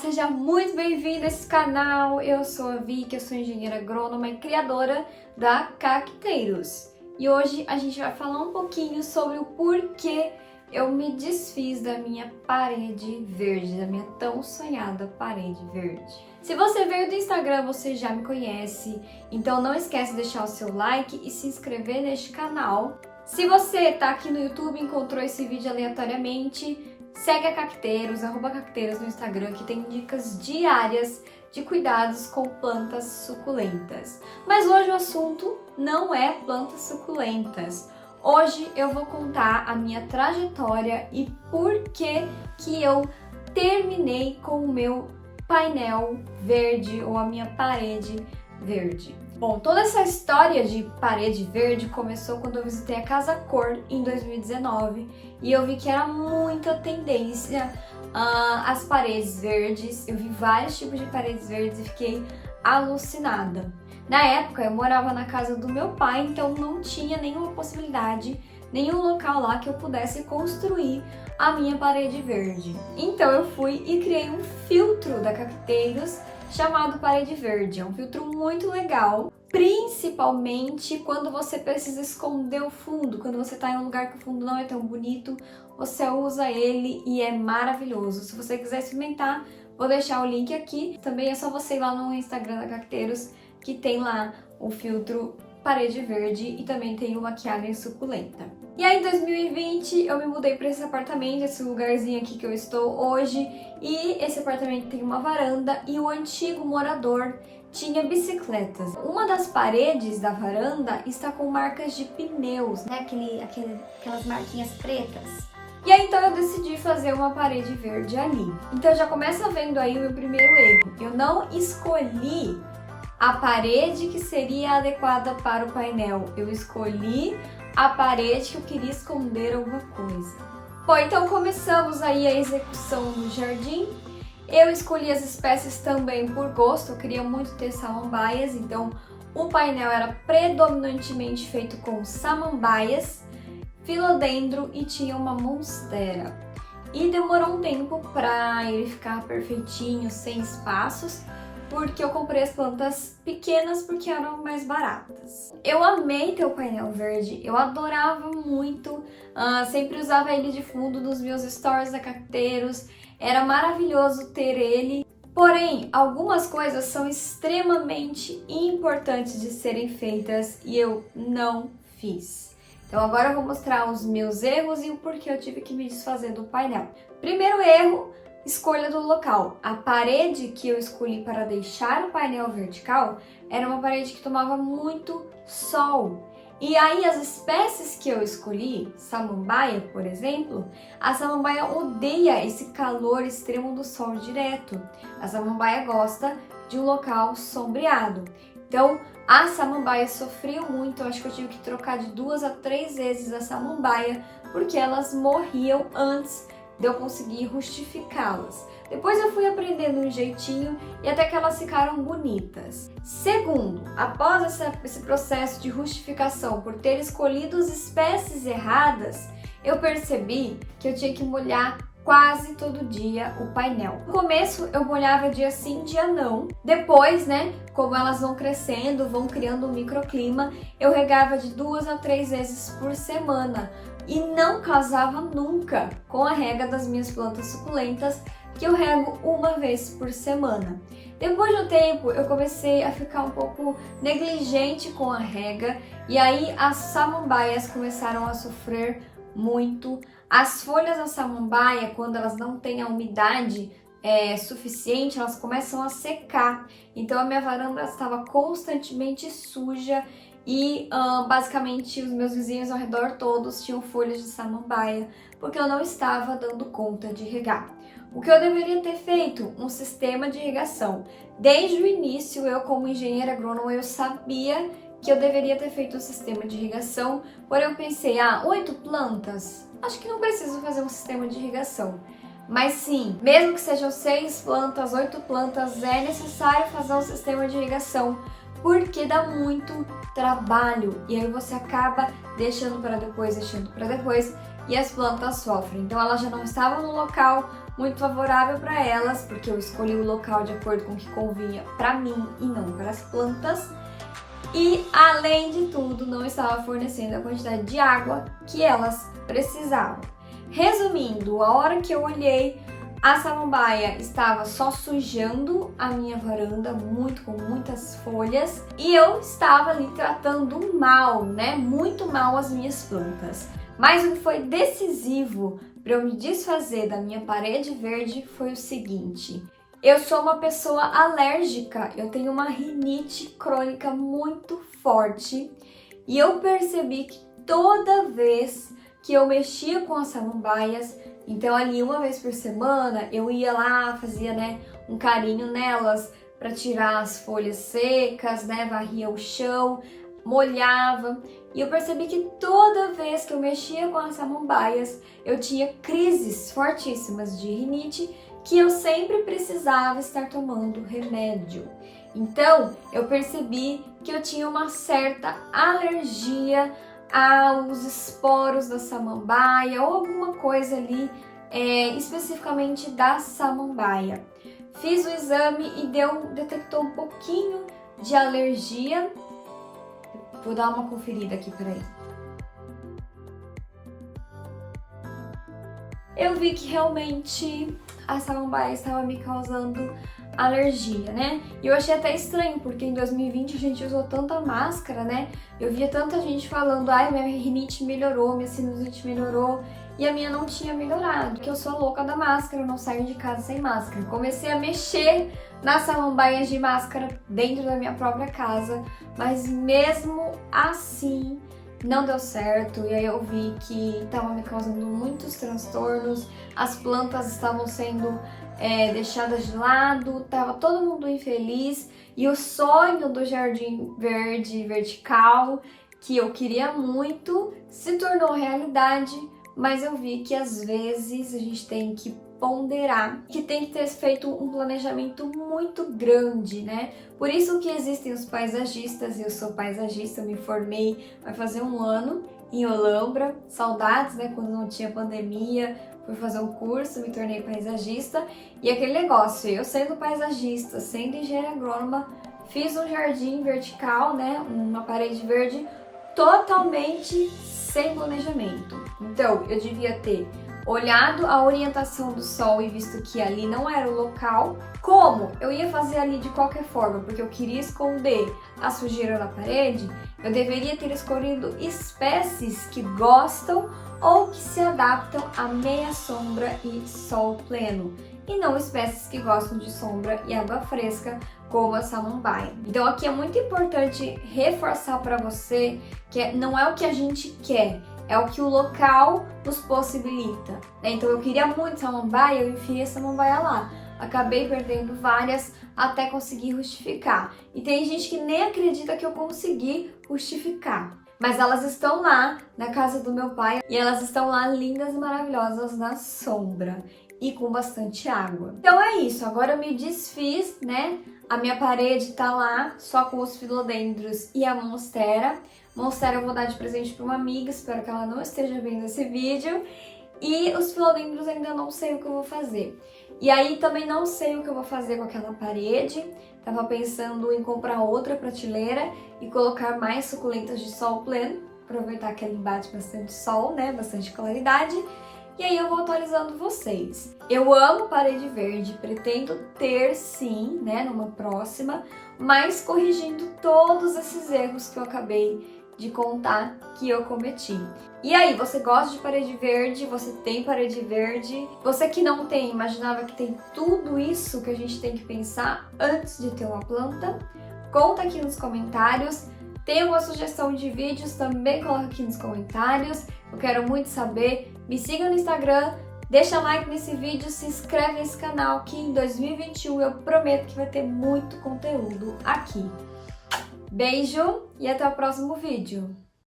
seja muito bem-vindo a esse canal. Eu sou a Vicky, eu sou engenheira agrônoma e criadora da Cacteiros. E hoje a gente vai falar um pouquinho sobre o porquê eu me desfiz da minha parede verde, da minha tão sonhada parede verde. Se você veio do Instagram, você já me conhece, então não esquece de deixar o seu like e se inscrever neste canal. Se você tá aqui no YouTube e encontrou esse vídeo aleatoriamente, segue a Cacteiros, @Cacteiros no Instagram, que tem dicas diárias de cuidados com plantas suculentas. Mas hoje o assunto não é plantas suculentas. Hoje eu vou contar a minha trajetória e por que eu terminei com o meu painel verde ou a minha parede verde. Bom, toda essa história de parede verde começou quando eu visitei a Casa Cor em 2019 e eu vi que era muita tendência as paredes verdes. Eu vi vários tipos de paredes verdes e fiquei alucinada. Na época eu morava na casa do meu pai, então não tinha nenhuma possibilidade, nenhum local lá que eu pudesse construir a minha parede verde. Então eu fui e criei um filtro da Cacteiros chamado Parede Verde. É um filtro muito legal, principalmente quando você precisa esconder o fundo, quando você está em um lugar que o fundo não é tão bonito, você usa ele e é maravilhoso. Se você quiser experimentar, vou deixar o link aqui. Também é só você ir lá no Instagram da Cacteiros, que tem lá o filtro Parede Verde e também tem o maquiagem suculenta. E aí em 2020 eu me mudei para esse apartamento, esse lugarzinho aqui que eu estou hoje, e esse apartamento tem uma varanda e o antigo morador tinha bicicletas. Uma das paredes da varanda está com marcas de pneus, né? Aquelas marquinhas pretas. E aí então eu decidi fazer uma parede verde ali. Então já começa vendo aí o meu primeiro erro. Eu não escolhi a parede que seria adequada para o painel. Eu escolhi a parede que eu queria esconder alguma coisa. Bom, então começamos aí a execução do jardim. Eu escolhi as espécies também por gosto, eu queria muito ter samambaias, então o painel era predominantemente feito com samambaias, filodendro e tinha uma monstera. E demorou um tempo para ele ficar perfeitinho, sem espaços, porque eu comprei as plantas pequenas porque eram mais baratas. Eu amei ter o painel verde, eu adorava muito, sempre usava ele de fundo nos meus stories da Cacteiros, era maravilhoso ter ele. Porém, algumas coisas são extremamente importantes de serem feitas e eu não fiz. Então agora eu vou mostrar os meus erros e o porquê eu tive que me desfazer do painel. Primeiro erro: escolha do local. A parede que eu escolhi para deixar o painel vertical era uma parede que tomava muito sol. E aí as espécies que eu escolhi, samambaia, por exemplo, a samambaia odeia esse calor extremo do sol direto. A samambaia gosta de um local sombreado. Então a samambaia sofreu muito, eu acho que eu tive que trocar de 2 a 3 vezes a samambaia, porque elas morriam antes de eu conseguir rustificá-las. Depois eu fui aprendendo um jeitinho e até que elas ficaram bonitas. Segundo, após esse processo de rustificação, por ter escolhido as espécies erradas, eu percebi que eu tinha que molhar quase todo dia o painel. No começo eu molhava dia sim, dia não. Depois, né, como elas vão crescendo, vão criando um microclima, eu regava de 2 a 3 vezes por semana. E não casava nunca com a rega das minhas plantas suculentas, que eu rego uma vez por semana. Depois de um tempo, eu comecei a ficar um pouco negligente com a rega, e aí as samambaias começaram a sofrer muito. As folhas da samambaia, quando elas não têm a umidade suficiente, elas começam a secar. Então a minha varanda estava constantemente suja e basicamente os meus vizinhos ao redor todos tinham folhas de samambaia, porque eu não estava dando conta de regar. O que eu deveria ter feito? Um sistema de irrigação. Desde o início, eu como engenheira agrônoma, eu sabia que eu deveria ter feito um sistema de irrigação, porém eu pensei, 8 plantas? Acho que não preciso fazer um sistema de irrigação. Mas sim, mesmo que sejam 6 plantas, 8 plantas, é necessário fazer um sistema de irrigação, porque dá muito trabalho e aí você acaba deixando para depois e as plantas sofrem. Então elas já não estavam no local muito favorável para elas, porque eu escolhi o local de acordo com o que convinha para mim e não para as plantas. E, além de tudo, não estava fornecendo a quantidade de água que elas precisavam. Resumindo, a hora que eu olhei, a samambaia estava só sujando a minha varanda, com muitas folhas, e eu estava ali tratando mal, muito mal as minhas plantas. Mas o que foi decisivo para eu me desfazer da minha parede verde foi o seguinte: eu sou uma pessoa alérgica, eu tenho uma rinite crônica muito forte e eu percebi que toda vez que eu mexia com as samambaias, então ali uma vez por semana eu ia lá, fazia um carinho nelas para tirar as folhas secas, varria o chão, molhava, e eu percebi que toda vez que eu mexia com as samambaias eu tinha crises fortíssimas de rinite que eu sempre precisava estar tomando remédio. Então eu percebi que eu tinha uma certa alergia aos esporos da samambaia ou alguma coisa ali especificamente da samambaia. Fiz o exame e detectou um pouquinho de alergia. Vou dar uma conferida aqui, peraí. Eu vi que realmente a samambaia estava me causando alergia, E eu achei até estranho, porque em 2020 a gente usou tanta máscara, Eu via tanta gente falando, ai, minha rinite melhorou, minha sinusite melhorou, e a minha não tinha melhorado, porque eu sou louca da máscara, eu não saio de casa sem máscara. Comecei a mexer nas samambaias de máscara dentro da minha própria casa, mas mesmo assim não deu certo, e aí eu vi que estava me causando muitos transtornos, as plantas estavam sendo deixadas de lado, estava todo mundo infeliz, e o sonho do jardim verde vertical, que eu queria muito, se tornou realidade, mas eu vi que às vezes a gente tem que ponderar, que tem que ter feito um planejamento muito grande, Por isso que existem os paisagistas, eu sou paisagista, eu me formei vai fazer um ano em Olambra, saudades, quando não tinha pandemia, fui fazer um curso, me tornei paisagista, e aquele negócio, eu sendo paisagista, sendo engenheira agrônoma, fiz um jardim vertical, uma parede verde, totalmente sem planejamento. Então, eu devia ter olhado a orientação do sol e visto que ali não era o local. Como eu ia fazer ali de qualquer forma, porque eu queria esconder a sujeira na parede, eu deveria ter escolhido espécies que gostam ou que se adaptam a meia sombra e sol pleno, e não espécies que gostam de sombra e água fresca, como a samambaia. Então aqui é muito importante reforçar para você que não é o que a gente quer, é o que o local nos possibilita. Então eu queria muito samambaia, eu enfiei a samambaia lá. Acabei perdendo várias até conseguir justificar. E tem gente que nem acredita que eu consegui justificar. Mas elas estão lá na casa do meu pai e elas estão lá lindas e maravilhosas na sombra e com bastante água. Então é isso, agora eu me desfiz, A minha parede tá lá só com os filodendros e a monstera. Monstera eu vou dar de presente para uma amiga, espero que ela não esteja vendo esse vídeo. E os filodendros ainda não sei o que eu vou fazer. E aí também não sei o que eu vou fazer com aquela parede. Tava pensando em comprar outra prateleira e colocar mais suculentas de sol pleno. Aproveitar que ali bate bastante sol, bastante claridade. E aí eu vou atualizando vocês. Eu amo parede verde, pretendo ter sim, numa próxima, mas corrigindo todos esses erros que eu acabei de contar que eu cometi. E aí, você gosta de parede verde? Você tem parede verde? Você que não tem, imaginava que tem tudo isso que a gente tem que pensar antes de ter uma planta? Conta aqui nos comentários. Tem alguma sugestão de vídeos? Também coloca aqui nos comentários. Eu quero muito saber. Me siga no Instagram, deixa like nesse vídeo, se inscreve nesse canal que em 2021 eu prometo que vai ter muito conteúdo aqui. Beijo e até o próximo vídeo.